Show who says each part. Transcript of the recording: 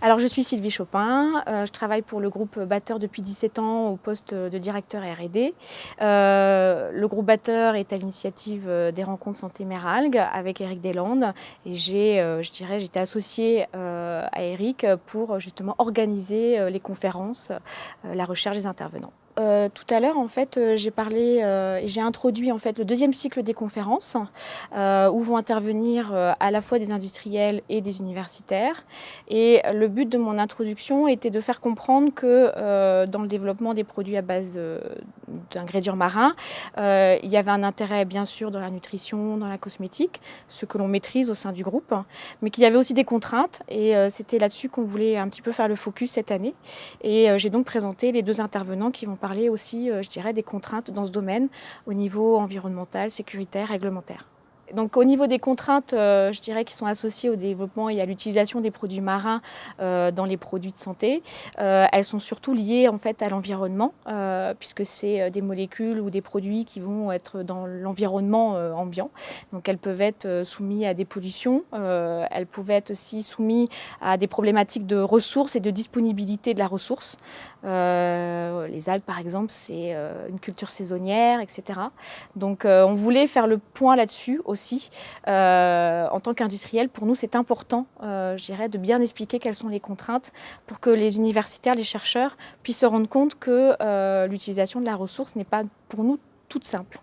Speaker 1: Alors je suis Sylvie Chopin, je travaille pour le groupe Batteur depuis 17 ans au poste de directeur R&D. Le groupe Batteur est à l'initiative des rencontres Santé Méralgue avec Eric Deslandes et j'étais associée à Eric pour justement organiser les conférences, la recherche des intervenants. Tout à l'heure, en fait, j'ai introduit en fait le deuxième cycle des conférences où vont intervenir à la fois des industriels et des universitaires. Et le but de mon introduction était de faire comprendre que dans le développement des produits à base d'ingrédients marins, il y avait un intérêt bien sûr dans la nutrition, dans la cosmétique, ce que l'on maîtrise au sein du groupe, mais qu'il y avait aussi des contraintes et c'était là-dessus qu'on voulait un petit peu faire le focus cette année. Et j'ai donc présenté les deux intervenants qui vont parler aussi, je dirais, des contraintes dans ce domaine au niveau environnemental, sécuritaire, réglementaire. Donc au niveau des contraintes, je dirais qui sont associées au développement et à l'utilisation des produits marins dans les produits de santé, elles sont surtout liées en fait à l'environnement, puisque c'est des molécules ou des produits qui vont être dans l'environnement ambiant. Donc elles peuvent être soumises à des pollutions, elles peuvent être aussi soumises à des problématiques de ressources et de disponibilité de la ressource. Les algues par exemple, c'est une culture saisonnière, etc. Donc on voulait faire le point là-dessus aussi. En tant qu'industriel, pour nous, c'est important, je dirais, de bien expliquer quelles sont les contraintes pour que les universitaires, les chercheurs puissent se rendre compte que l'utilisation de la ressource n'est pas pour nous toute simple.